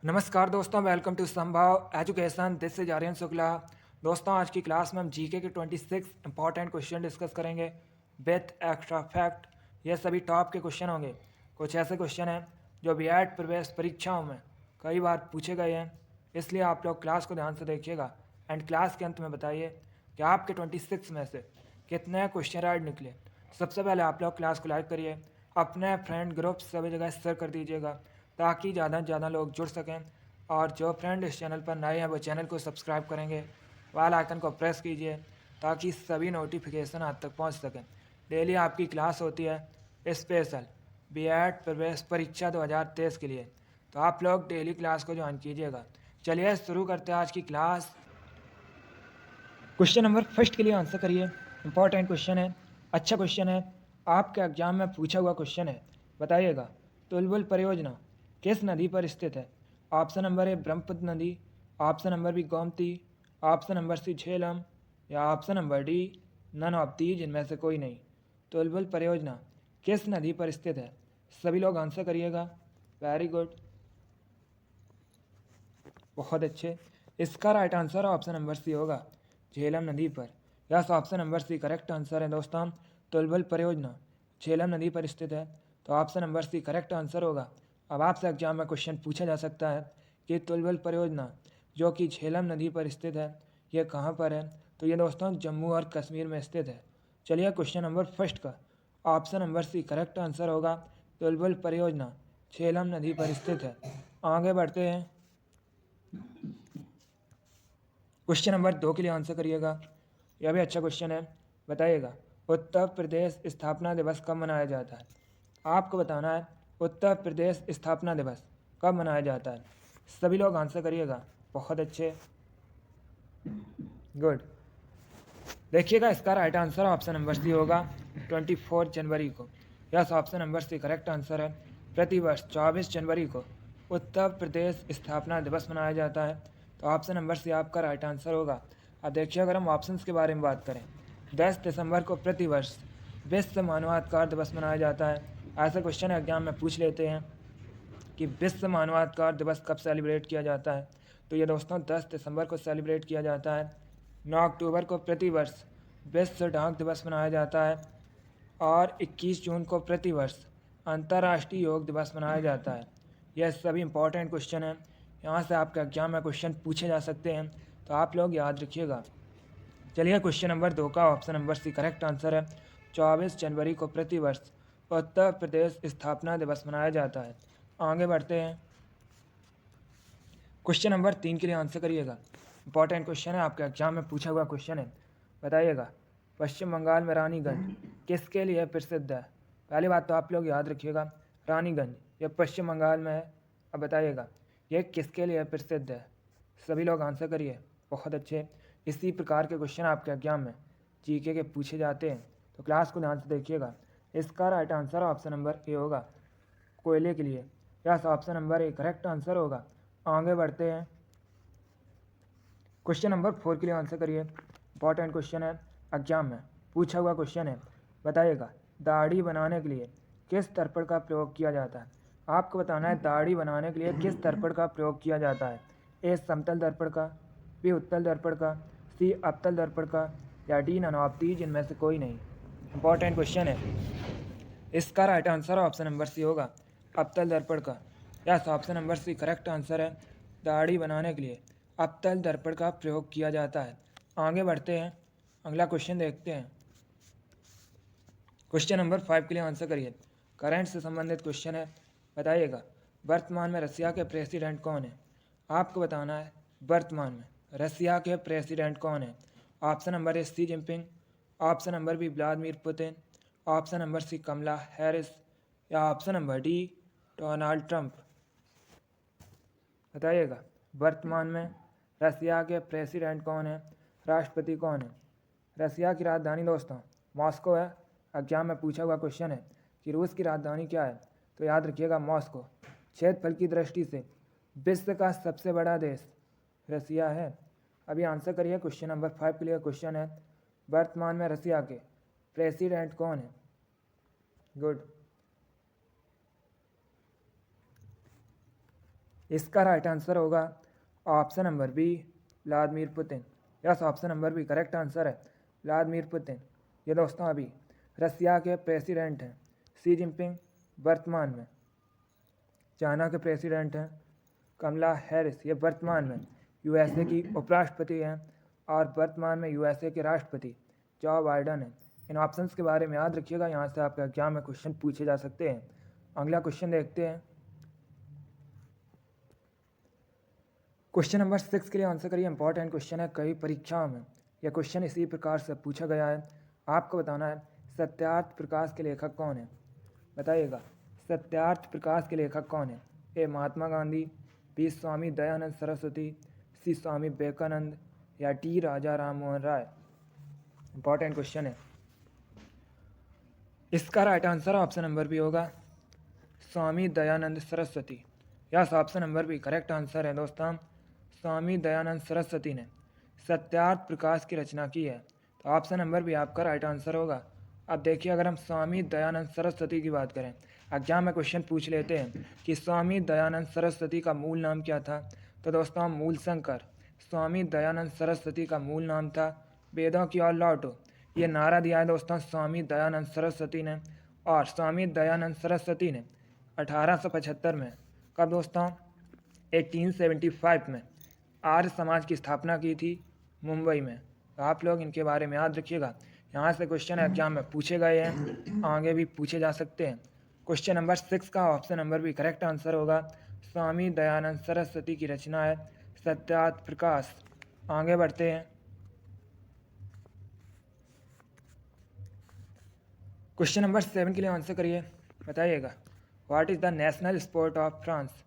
नमस्कार दोस्तों, welcome to Sambhav education. This is Aryan Shukla. दोस्तों, आज की क्लास में हम जीके के 26 इंपॉर्टेंट क्वेश्चन डिस्कस करेंगे विथ एक्स्ट्रा फैक्ट। ये सभी टॉप के क्वेश्चन होंगे। कुछ ऐसे क्वेश्चन हैं जो बीएड प्रवेश परीक्षाओं में कई बार पूछे गए हैं, इसलिए आप लोग क्लास को ध्यान से देखिएगा एंड क्लास के अंत में बताइए कि आपके 26 में से कितने क्वेश्चन राइट निकले। सबसे पहले आप लोग क्लास को लाइक करिए, अपने फ्रेंड ग्रुप सभी जगह शेयर कर दीजिएगा ताकि ज़्यादा से ज़्यादा लोग जुड़ सकें। और जो फ्रेंड इस चैनल पर नए हैं वो चैनल को सब्सक्राइब करेंगे, वाल आइकन को प्रेस कीजिए ताकि सभी नोटिफिकेशन आप तक पहुंच सकें। डेली आपकी क्लास होती है स्पेशल बीएड प्रवेश परीक्षा 2023 के लिए, तो आप लोग डेली क्लास को ज्वाइन कीजिएगा। चलिए शुरू करते हैं आज की क्लास। क्वेश्चन नंबर फर्स्ट के लिए आंसर करिए। इंपॉर्टेंट क्वेश्चन है, अच्छा क्वेश्चन है, आपके एग्जाम में पूछा हुआ क्वेश्चन है। बताइएगा, तुलबुल परियोजना किस नदी पर स्थित है? ऑप्शन नंबर ए ब्रह्मपुत्र नदी, option number B Gomti, option number C Jhelum, या option number D none of these इनमें से कोई नहीं। तुलबुल परियोजना किस नदी पर स्थित है? सभी लोग आंसर करिएगा। वेरी गुड, बहुत अच्छे। इसका right answer option number C होगा, झेलम नदी पर। Yes, option number C correct answer है दोस्तों। तुलबुल परियोजना झेलम नदी पर स्थित है, तो option number C correct answer होगा। अब आपसे एग्जाम में क्वेश्चन पूछा जा सकता है कि तुलबुल परियोजना जो कि झेलम नदी पर स्थित है, ये कहाँ पर है? तो ये दोस्तों जम्मू और कश्मीर में स्थित है। चलिए क्वेश्चन नंबर फर्स्ट का option number C correct answer होगा, तुलबुल परियोजना झेलम नदी पर स्थित है। आगे बढ़ते हैं, क्वेश्चन नंबर 2 के लिए आंसर करिएगा। यह भी अच्छा क्वेश्चन है। बताइएगा, उत्तर प्रदेश स्थापना दिवस कब मनाया जाता है? आपको बताना है उत्तर प्रदेश स्थापना दिवस कब मनाया जाता है। सभी लोग आंसर करिएगा। बहुत अच्छे, गुड। देखिएगा, इसका right answer option number C होगा, 24 जनवरी को। Yes, option number C correct answer है। प्रतिवर्ष 24 जनवरी को उत्तर प्रदेश स्थापना दिवस मनाया जाता है, तो ऑप्शन नंबर सी आपका राइट आंसर होगा। अब देखिए, अगर हम ऑप्शंस के बारे में बात करें, 10 दिसंबर को प्रतिवर्ष विश्व मानवाधिकार दिवस मनाया जाता है। ऐसे क्वेश्चन एग्जाम में पूछ लेते हैं कि विश्व मानवाधिकार दिवस कब सेलिब्रेट किया जाता है, तो ये दोस्तों 10 दिसंबर को सेलिब्रेट किया जाता है। 9 अक्टूबर को प्रतिवर्ष विश्व डाक दिवस मनाया जाता है, और 21 जून को प्रतिवर्ष अंतर्राष्ट्रीय योग दिवस मनाया जाता है। यह सभी इंपॉर्टेंट क्वेश्चन हैं, यहाँ से आपके एग्जाम में क्वेश्चन पूछे जा सकते हैं, तो आप लोग याद रखिएगा। चलिए क्वेश्चन नंबर 2 का option number C correct answer है, 24 जनवरी को प्रतिवर्ष उत्तर प्रदेश स्थापना दिवस मनाया जाता है। आगे बढ़ते हैं, क्वेश्चन नंबर 3 के लिए आंसर करिएगा। इंपॉर्टेंट क्वेश्चन है, आपके एग्जाम में पूछा हुआ क्वेश्चन है। बताइएगा, पश्चिम बंगाल में रानीगंज किसके लिए प्रसिद्ध है? पहली बात तो आप लोग याद रखिएगा, रानीगंज ये पश्चिम बंगाल में है। अब बताइएगा, ये किसके लिए प्रसिद्ध है? सभी लोग आंसर करिए। बहुत अच्छे, इसी प्रकार के क्वेश्चन आपके एग्जाम में जीके के पूछे जाते हैं, तो क्लास को ध्यान से देखिएगा। इसका right answer option number A होगा, कोयले के लिए। Yes, option number A correct answer होगा। आगे बढ़ते हैं, क्वेश्चन नंबर 4 के लिए आंसर करिए। इंपॉर्टेंट क्वेश्चन है, एग्जाम में पूछा हुआ क्वेश्चन है। बताइएगा, दाढ़ी बनाने के लिए किस दर्पण का प्रयोग किया जाता है? आपको बताना है दाढ़ी बनाने के लिए किस दर्पण का प्रयोग किया जाता है। ए समतल दर्पण का, बी उत्तल दर्पण का, सी अवतल दर्पण का, या डी नन ऑफ दीज इनमें से कोई नहीं। इंपॉर्टेंट क्वेश्चन है, इसका right answer option number C होगा, अवतल दर्पण का। Yes, option number C correct answer है, दाढ़ी बनाने के लिए अवतल दर्पण का प्रयोग किया जाता है। आगे बढ़ते हैं, अगला क्वेश्चन देखते हैं। क्वेश्चन नंबर 5 के लिए आंसर करिए। करंट से संबंधित क्वेश्चन है। बताइएगा, वर्तमान में रसिया के प्रेसिडेंट कौन है? आपको बताना है वर्तमान में रसिया के प्रेसिडेंट कौन है। Option number A Xi Jinping, option number B Vladimir Putin, option number C Kamala Harris, या option number D Donald Trump. बताइएगा, वर्तमान में रसिया के प्रेसिडेंट कौन है, राष्ट्रपति कौन है? रसिया की राजधानी दोस्तों मॉस्को है। एग्जाम में पूछा हुआ क्वेश्चन है कि रूस की राजधानी क्या है, तो याद रखिएगा मॉस्को। क्षेत्रफल की दृष्टि से विश्व का सबसे बड़ा देश रसिया है। अभी आंसर करिए, क्वेश्चन नंबर 5 के लिए क्वेश्चन है, वर्तमान में रसिया के प्रेसिडेंट कौन है? गुड। इसका राइट आंसर होगा option number B, Vladimir Putin. Yes, option number B correct answer है, व्लादिमीर पुतिन। ये दोस्तों अभी रसिया के प्रेसिडेंट हैं शी जिनपिंग वर्तमान में। चाइना के प्रेसिडेंट हैं कमला हैरिस, ये वर्तमान में यूएसए की उपराष्ट्रपति हैं, और वर्तमान में यूएसए के राष्ट्रपति जो बाइडन हैं। इन ऑप्शंस के बारे में याद रखिएगा, यहाँ से आपके एग्जाम में क्वेश्चन पूछे जा सकते हैं। अगला क्वेश्चन देखते हैं। क्वेश्चन नंबर 6 के लिए आंसर करिए। इंपॉर्टेंट क्वेश्चन है, कई परीक्षाओं में यह क्वेश्चन इसी प्रकार से पूछा गया है। आपको बताना है सत्यार्थ प्रकाश के लेखक कौन है। बताइएगा, सत्यार्थ प्रकाश के लेखक कौन है। A Mahatma Gandhi, B Swami Dayanand Saraswati, C Swami Vivekananda, या D Raja Ram Mohan Roy. Important question है। इसका right answer option number B होगा Swami Dayanand Saraswati. Yes, option number B correct answer है दोस्तों। स्वामी दयानंद सरस्वती ने सत्यार्थ प्रकाश की रचना की है, तो ऑप्शन नंबर बी आपका राइट आंसर होगा। अब देखिए, अगर हम स्वामी दयानंद सरस्वती की बात करें, एग्जाम में क्वेश्चन पूछ लेते हैं कि स्वामी दयानंद सरस्वती का मूल नाम क्या था, तो दोस्तों मूल शंकर। स्वामी दयानंद सरस्वती का मूल नाम था वेदों की ओर लौटो। ये नारा दिया है दोस्तों स्वामी दयानंद सरस्वती ने, और स्वामी दयानंद सरस्वती ने 1875 में, कब दोस्तों, 1875 में आर्य समाज की स्थापना की थी मुंबई में। तो आप लोग इनके बारे में याद रखिएगा, यहाँ से क्वेश्चन एग्जाम में पूछे गए हैं, आगे भी पूछे जा सकते हैं। क्वेश्चन नंबर 6 का ऑप्शन नंबर भी करेक्ट आंसर होगा। स्वामी दयानंद सरस्वती की रचना है सत्यार्थ प्रकाश। आगे बढ़ते हैं। क्वेश्चन नंबर 7 के लिए आंसर करिए। बताइएगा, what is the national sport of France.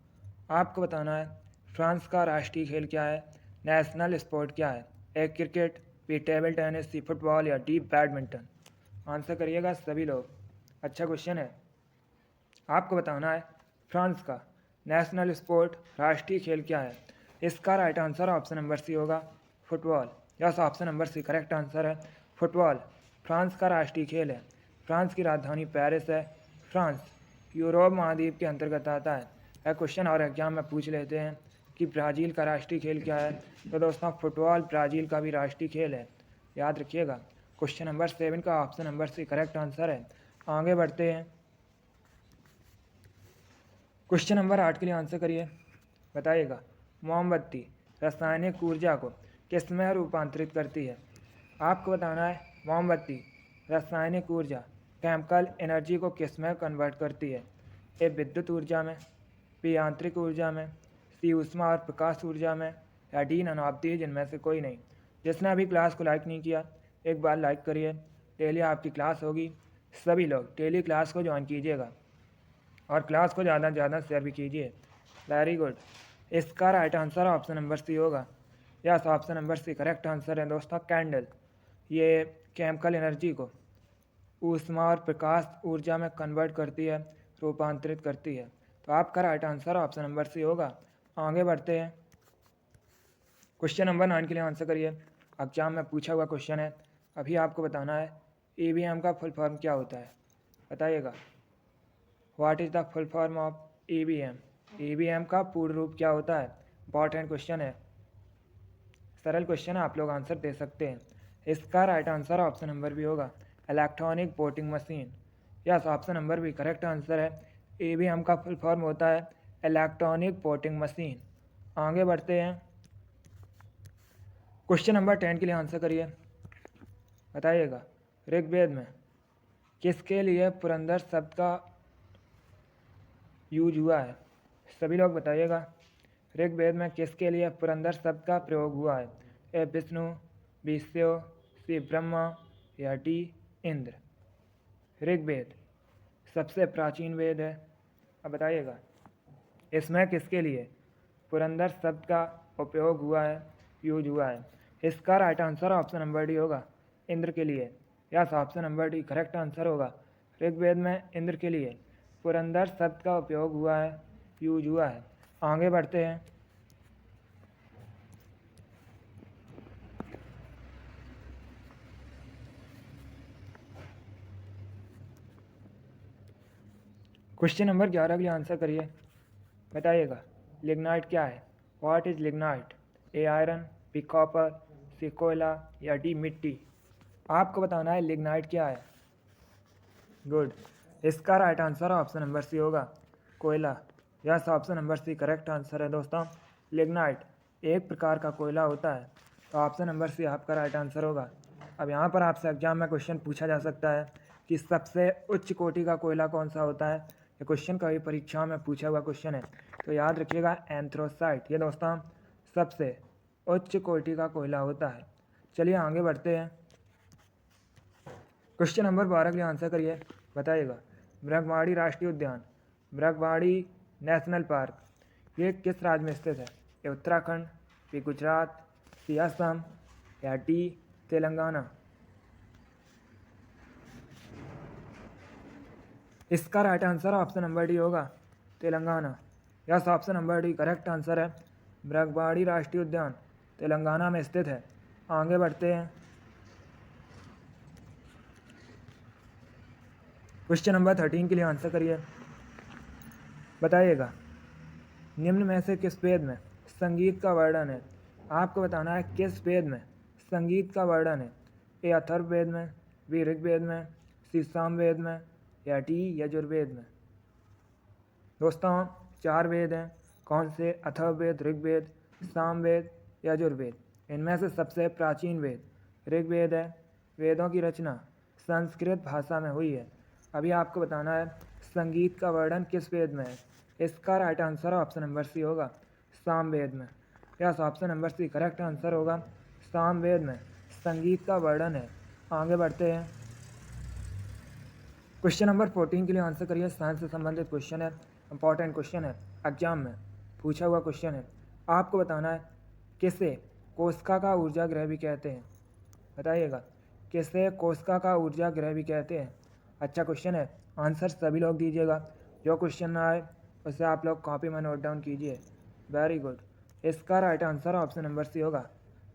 आपको बताना है फ्रांस का राष्ट्रीय खेल क्या है, नेशनल स्पोर्ट क्या है। A cricket, B table tennis, C football, या डी बैडमिंटन। आंसर करिएगा सभी लोग, अच्छा क्वेश्चन है। आपको बताना है फ्रांस का नेशनल स्पोर्ट राष्ट्रीय खेल क्या है। इसका right answer option number C होगा football. Yes, option number C correct answer है, फुटबॉल फ्रांस का राष्ट्रीय खेल है। फ्रांस की राजधानी पेरिस है। फ्रांस यूरोप महाद्वीप के अंतर्गत आता है। यह क्वेश्चन और एग्जाम में पूछ लेते हैं कि ब्राज़ील का राष्ट्रीय खेल क्या है, तो दोस्तों फुटबॉल ब्राज़ील का भी राष्ट्रीय खेल है, याद रखिएगा। क्वेश्चन नंबर 7 का option number C correct answer है। आगे बढ़ते हैं। क्वेश्चन नंबर 8 के लिए आंसर करिए। बताइएगा, मोमबत्ती रासायनिक ऊर्जा को किस में रूपांतरित करती है। आपको बताना है मोमबत्ती रासायनिक ऊर्जा केमिकल एनर्जी को किस में कन्वर्ट करती है। ए विद्युत ऊर्जा में, बी यांत्रिक ऊर्जा में, सी ऊष्मा और प्रकाश ऊर्जा में, या डी ननावती, जिनमें से कोई नहीं। जिसने अभी क्लास को लाइक नहीं किया, एक बार लाइक करिए। डेली आपकी क्लास होगी, सभी लोग डेली क्लास को ज्वाइन कीजिएगा, और क्लास को ज़्यादा से ज़्यादा शेयर भी कीजिए। Very good. इसका right answer option number C होगा। Yes, option number C correct answer है दोस्तों, कैंडल। ये केमिकल एनर्जी को ऊष्मा और प्रकाश ऊर्जा में कन्वर्ट करती है, रूपांतरित करती है। तो आपका right answer option number C होगा। आगे बढ़ते हैं। क्वेश्चन नंबर 9 के लिए आंसर करिए। एग्जाम में पूछा हुआ क्वेश्चन है, अभी आपको बताना है ईवीएम का फुल फॉर्म क्या होता है। बताइएगा, what is the full form of EVM. EVM का पूर्ण रूप क्या होता है। इंपॉर्टेंट क्वेश्चन है, सरल क्वेश्चन है, आप लोग आंसर दे सकते हैं। इसका राइट आंसर ऑप्शन नंबर भी होगा electronic voting machine. Yes, option number भी करेक्ट आंसर है। ईवीएम का फुल फॉर्म होता है इलेक्ट्रॉनिक वोटिंग मशीन। आगे बढ़ते हैं। क्वेश्चन नंबर 10 के लिए आंसर करिए। बताइएगा, ऋग्वेद में किसके लिए पुरंदर शब्द का यूज हुआ है। सभी लोग बताइएगा, ऋग्वेद में किसके लिए पुरंदर शब्द का प्रयोग हुआ है। ए विष्णु, बी शिव, सी ब्रह्मा, या डी इंद्र। ऋग्वेद सबसे प्राचीन वेद है। अब बताइएगा, इसमें किसके लिए पुरंदर शब्द का उपयोग हुआ है, यूज हुआ है। इसका right answer option number D होगा, इंद्र के लिए। Yes, option number D correct answer होगा। ऋग्वेद में इंद्र के लिए पुरंदर शब्द का उपयोग हुआ है, यूज हुआ है। आगे बढ़ते हैं। क्वेश्चन नंबर 11 के लिए आंसर करिए। बताइएगा, लिग्नाइट क्या है? What is lignite? A iron, B copper, C कोयला या डी मिट्टी? आपको बताना है लिग्नाइट क्या है। गुड। इसका right answer option number C होगा, कोयला। Yes, option number C correct answer है दोस्तों। लिग्नाइट एक प्रकार का कोयला होता है, तो ऑप्शन नंबर सी आपका राइट आंसर होगा। अब यहाँ पर आपसे एग्जाम में क्वेश्चन पूछा जा सकता है कि सबसे उच्च कोटि का कोयला कौन सा होता है। ये क्वेश्चन कभी परीक्षा में पूछा हुआ क्वेश्चन है, तो याद रखिएगा एंथ्रोसाइट। ये दोस्तों सबसे उच्च कोटि का कोयला होता है। चलिए आगे बढ़ते हैं। क्वेश्चन नंबर 12 के लिए आंसर करिए, बताइएगा। मृगवाड़ी राष्ट्रीय उद्यान, मृगवाड़ी नेशनल पार्क, ये किस राज्य में स्थित है? A Uttarakhand, B Gujarat, C Assam या डी तेलंगाना? इसका right answer option number D होगा, Telangana. Yes, option number D correct answer है। मृगवाड़ी राष्ट्रीय उद्यान तेलंगाना में स्थित है। आगे बढ़ते हैं। क्वेश्चन नंबर 13 के लिए आंसर करिए, बताइएगा। निम्न में से किस वेद में संगीत का वर्णन है? आपको बताना है किस वेद में संगीत का वर्णन है। ए अथर्ववेद में, बी ऋग्वेद में, सी सामवेद में या डी यजुर्वेद में? दोस्तों 4 वेद हैं, कौन से? अथर्ववेद, ऋग्वेद, सामवेद, यजुर्वेद। इनमें से सबसे प्राचीन वेद ऋग्वेद है। वेदों की रचना संस्कृत भाषा में हुई है। अभी आपको बताना है संगीत का वर्णन किस वेद में है। इसका right answer option number C होगा, सामवेद में। Yes, option number C correct answer होगा, सामवेद में संगीत का वर्णन है। आगे बढ़ते हैं। क्वेश्चन नंबर 14 के लिए आंसर करिए। साइंस से संबंधित क्वेश्चन है, इंपॉर्टेंट क्वेश्चन है, एग्जाम में पूछा हुआ क्वेश्चन है। आपको बताना है किसे कोशिका का ऊर्जा ग्रह भी कहते हैं। बताइएगा, किसे कोशिका का ऊर्जा ग्रह भी कहते हैं? अच्छा क्वेश्चन है, आंसर सभी लोग दीजिएगा। जो क्वेश्चन ना आए उसे आप लोग कॉपी में नोट डाउन कीजिए। Very good. इसका right answer option number C होगा,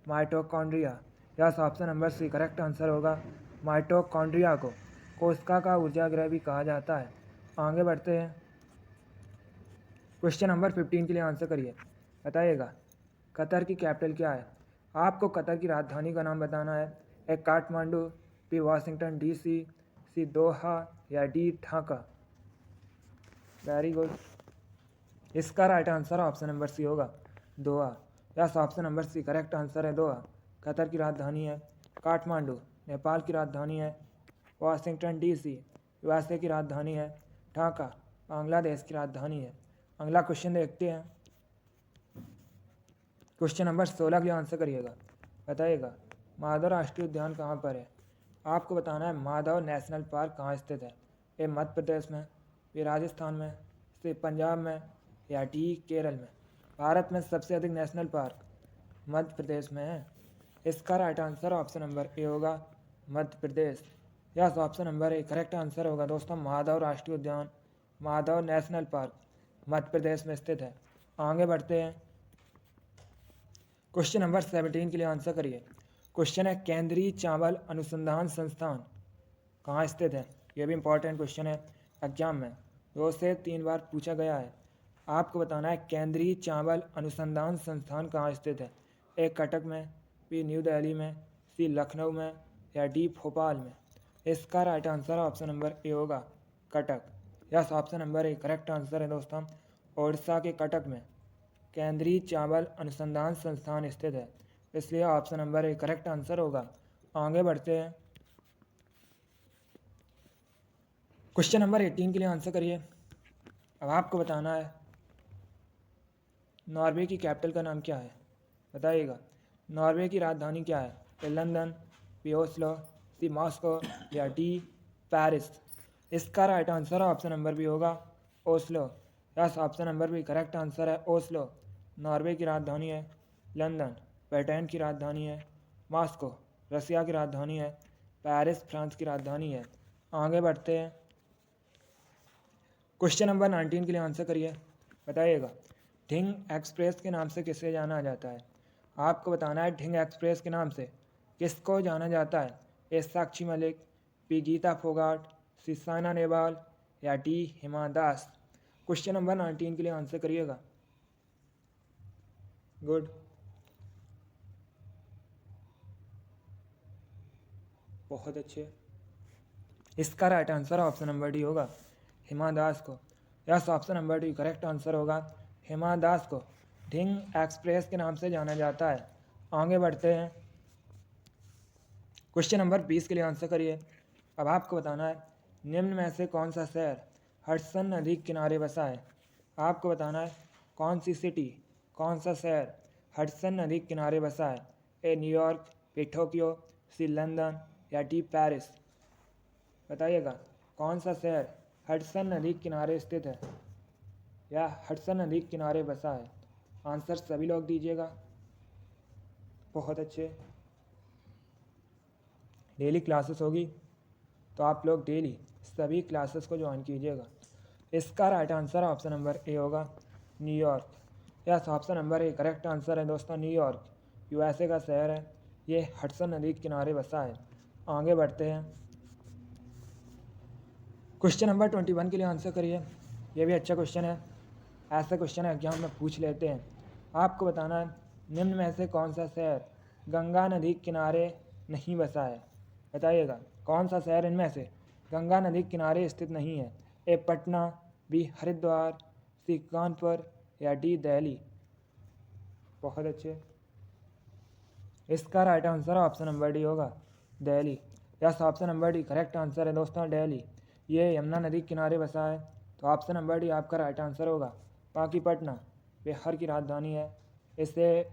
mitochondria. Yes, option number C correct answer होगा, माइटोकॉन्ड्रिया को कोशिका का ऊर्जा ग्रह भी कहा जाता है। आगे बढ़ते हैं। क्वेश्चन नंबर 15 के लिए आंसर करिए, बताइएगा। कतर की कैपिटल क्या है? आपको कतर की राजधानी का नाम बताना है। A Kathmandu, B Washington DC, C Doha या डी ढाका? Very good. इसका right answer option number C होगा, Doha. Yes, option number C correct answer है, दोहा कतर की राजधानी है। काठमांडू नेपाल की राजधानी है। वाशिंगटन डीसी यूएसए की राजधानी है। ढाका बांग्लादेश की राजधानी है। अगला क्वेश्चन देखते हैं। क्वेश्चन नंबर 16 के लिए आंसर करिएगा, बताइएगा। माधव राष्ट्रीय उद्यान कहाँ पर है? आपको बताना है माधव नेशनल पार्क कहाँ स्थित है। ए मध्य प्रदेश में, बी राजस्थान में, सी पंजाब में या डी केरल में? भारत में सबसे अधिक नेशनल पार्क मध्य प्रदेश में है। इसका right answer option number A होगा, Madhya Pradesh. Yes, option number A correct answer होगा दोस्तों, माधव राष्ट्रीय उद्यान, माधव नेशनल पार्क मध्य प्रदेश में स्थित है। आगे बढ़ते हैं। क्वेश्चन नंबर 17 के लिए आंसर करिए। क्वेश्चन है केंद्रीय चावल अनुसंधान संस्थान कहाँ स्थित है? यह भी इंपॉर्टेंट क्वेश्चन है, एग्जाम में 2 से 3 बार पूछा गया है। आपको बताना है केंद्रीय चावल अनुसंधान संस्थान कहाँ स्थित है। ए कटक में, बी न्यू दिल्ली में, सी लखनऊ में या डी भोपाल में? इसका right answer option number A होगा, Cuttack. Yes, option number A correct answer है दोस्तों, ओडिशा के कटक में केंद्रीय चावल अनुसंधान संस्थान स्थित है, इसलिए option number A correct answer होगा। आगे बढ़ते हैं। क्वेश्चन नंबर 18 के लिए आंसर करिए। अब आपको बताना है नॉर्वे की कैपिटल का नाम क्या है। बताइएगा, नॉर्वे की राजधानी क्या है? A London, B Oslo, C Moscow या डी पेरिस? इसका right answer option number B होगा, Oslo. Yes, option number B correct answer है, ओस्लो नॉर्वे की राजधानी है। लंदन ब्रिटेन की राजधानी है। मॉस्को रसिया की राजधानी है। पेरिस फ्रांस की राजधानी है। आगे बढ़ते हैं। क्वेश्चन नंबर 19 के लिए आंसर करिए, बताइएगा। ढिंग एक्सप्रेस के नाम से किसे जाना जाता है? आपको बताना है ढिंग एक्सप्रेस के नाम से किसको जाना जाता है। ए साक्षी मलिक, बी गीता फोगाट, सी साइना नेहवाल या D Hima Das? Question number 19 के लिए आंसर करिएगा। गुड। बहुत अच्छे। इसका right answer option number D होगा हिमा दास को। Yes, option number D correct answer होगा। हिमा दास को ढिंग एक्सप्रेस के नाम से जाना जाता है। आगे बढ़ते हैं। क्वेश्चन नंबर 20 के लिए आंसर करिए। अब आपको बताना है निम्न में से कौन सा शहर हडसन नदी के किनारे बसा है। आपको बताना है कौन सी सिटी, कौन सा शहर हडसन नदी के किनारे बसा है। ए न्यूयॉर्क, बी टोक्यो, सी लंदन या डी पेरिस। बताइएगा कौन सा शहर हडसन नदी के किनारे स्थित है या हडसन नदी के किनारे बसा है। आंसर सभी लोग दीजिएगा। बहुत अच्छे। डेली क्लासेस होगी तो आप लोग डेली सभी क्लासेस को ज्वाइन कीजिएगा। इसका right answer option number A होगा New York. Yes, option number A correct answer है दोस्तों। न्यूयॉर्क यूएसए का शहर है, ये हडसन नदी के किनारे बसा है। आगे बढ़ते हैं। क्वेश्चन नंबर 21 के लिए आंसर करिए। ये भी अच्छा क्वेश्चन है, ऐसा क्वेश्चन है एग्जाम में पूछ लेते हैं। आपको बताना है निम्न में से कौन सा शहर गंगा नदी के किनारे नहीं बसा है। बताइएगा कौन सा शहर इनमें से गंगा नदी के किनारे स्थित नहीं है। A Patna, B Haridwar, C Kanpur या डी दिल्ली। बहुत अच्छे। इसका right answer option number D होगा Delhi. Yes, option number D correct answer है दोस्तों दिल्ली। ये यमुना नदी के किनारे बसा है, तो ऑप्शन नंबर डी आपका राइट आंसर होगा। बाकी पटना बिहार की राजधानी है। इससे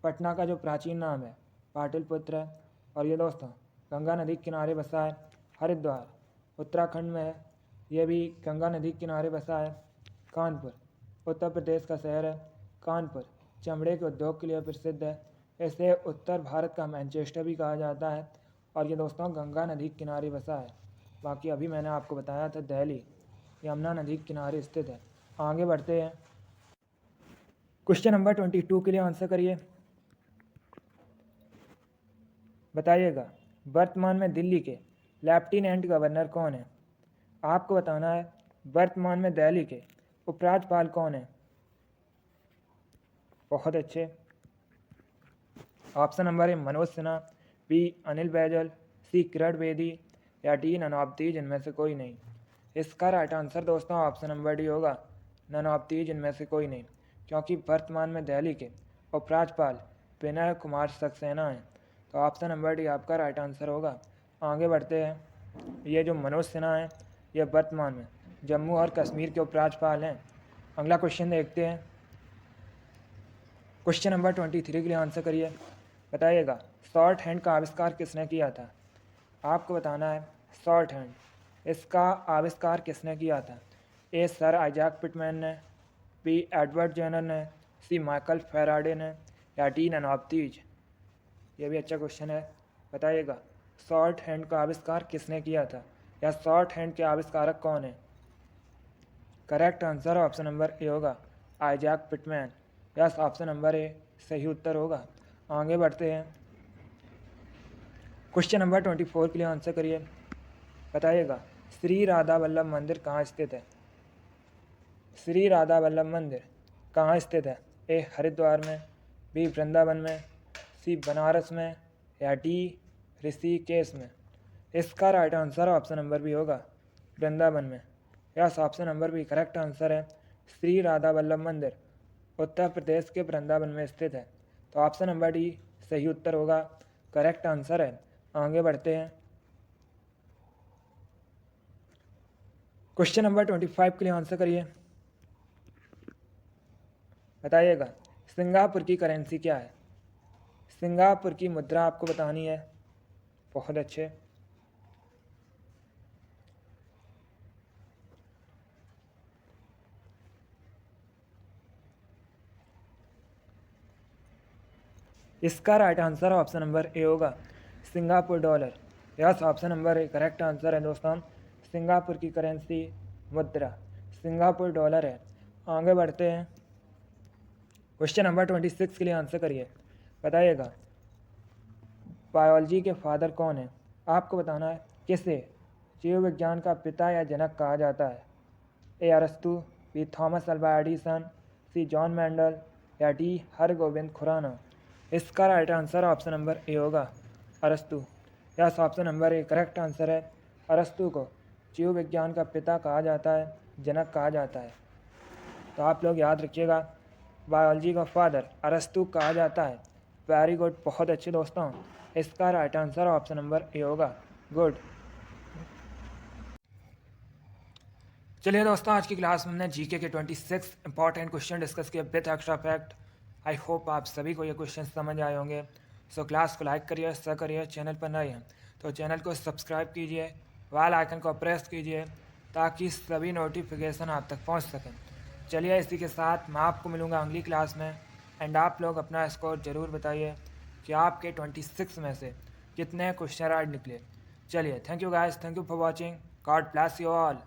पटना का जो प्राचीन नाम है पाटलिपुत्र है। और ये दोस्तों गंगा नदी के किनारे बसा है। हरिद्वार उत्तराखंड में है, ये भी गंगा नदी के किनारे बसा है। कानपुर उत्तर प्रदेश का शहर है। कानपुर चमड़े के उद्योग के लिए प्रसिद्ध है। इसे उत्तर भारत का मैनचेस्टर भी कहा जाता है। और ये दोस्तों गंगा नदी के किनारे बसा है। बाकी अभी मैंने आपको बताया था दिल्ली यमुना नदी के किनारे स्थित है। आगे बढ़ते हैं। क्वेश्चन नंबर 22 के लिए आंसर करिए। बताइएगा वर्तमान में दिल्ली के लेफ्टिनेंट गवर्नर कौन है। आपको बताना है वर्तमान में दिल्ली के उपराज्यपाल कौन है। बहुत अच्छे। Option number A Manoj Sinha, B Anil Baijal, C Kiran Bedi या डी नन ऑफ दीज इनमें से कोई नहीं। इसका राइट आंसर दोस्तों ऑप्शन नंबर डी होगा नन ऑफ दीज इनमें से कोई नहीं, क्योंकि वर्तमान में दिल्ली के उपराज्यपाल विनय कुमार सक्सेना हैं। तो ऑप्शन नंबर डी आपका राइट आंसर होगा। आगे बढ़ते हैं। ये जो मनोज सिन्हा हैं ये वर्तमान में जम्मू और कश्मीर के उपराज्यपाल हैं। अगला क्वेश्चन देखते हैं। क्वेश्चन नंबर 23 के लिए आंसर करिए। बताइएगा शॉर्ट हैंड का आविष्कार किसने किया था। आपको बताना है शॉर्ट हैंड इसका आविष्कार किसने किया था। ए सर आइजैक पिटमैन ने, बी एडवर्ड जेनर ने, सी माइकल फेराडे ने या डी नन ऑफ दीज। ये भी अच्छा क्वेश्चन है। बताइएगा शॉर्ट हैंड का आविष्कार किसने किया था या शॉर्ट हैंड के आविष्कारक कौन है। Correct answer option number A होगा Isaac Pitman. Yes, option number A सही उत्तर होगा। आगे बढ़ते हैं। क्वेश्चन नंबर 24 के लिए आंसर करिए। बताइएगा श्री राधा वल्लभ मंदिर कहाँ स्थित है। श्री राधा वल्लभ मंदिर कहाँ स्थित है। ए हरिद्वार में, बी वृंदावन में, सी बनारस में या डी ऋषिकेश में। इसका right answer option number B होगा वृंदावन में। Yes, option number B correct answer है। श्री राधा वल्लभ मंदिर उत्तर प्रदेश के वृंदावन में स्थित है। तो ऑप्शन नंबर डी सही उत्तर होगा, करेक्ट आंसर है। आगे बढ़ते हैं। क्वेश्चन नंबर 25 के लिए आंसर करिए। बताइएगा सिंगापुर की करेंसी क्या है। सिंगापुर की मुद्रा आपको बतानी है। बहुत अच्छे। इसका right answer option number A होगा Singapore dollar. Yes, option number A correct answer है दोस्तों। सिंगापुर की करेंसी मुद्रा सिंगापुर डॉलर है। आगे बढ़ते हैं। क्वेश्चन नंबर 26 के लिए आंसर करिए। बताइएगा बायोलॉजी के फादर कौन है। आपको बताना है किसे जीव विज्ञान का पिता या जनक कहा जाता है। ए अरस्तु, बी थॉमस अल्वा एडिसन, सी जॉन मैंडल या डी हरगोविंद खुराना। इसका right answer option number A होगा अरस्तु। Yes, option number A correct answer है। अरस्तु को जीव विज्ञान का पिता कहा जाता है, जनक कहा जाता है। तो आप लोग याद रखिएगा, बायोलॉजी का फादर अरस्तु कहा जाता है। वेरी गुड, बहुत अच्छे दोस्तों। इसका right answer option number A होगा। गुड। चलिए दोस्तों, आज की क्लास में हमने जीके के 26 इंपॉर्टेंट क्वेश्चन डिस्कस किए with extra fact. I hope आप सभी को ये क्वेश्चन समझ आए होंगे। सो क्लास को लाइक करिए, शेयर करिए, चैनल पर नए हैं तो चैनल को सब्सक्राइब कीजिए, बेल आइकन को प्रेस कीजिए ताकि सभी नोटिफिकेशन आप तक पहुंच सकें। चलिए, इसी के साथ मैं आपको मिलूँगा अगली क्लास में। एंड आप लोग अपना स्कोर ज़रूर बताइए कि आपके 26 में से कितने क्वेश्चन राइट निकले। चलिए, thank you guys, thank you for watching, God bless you all.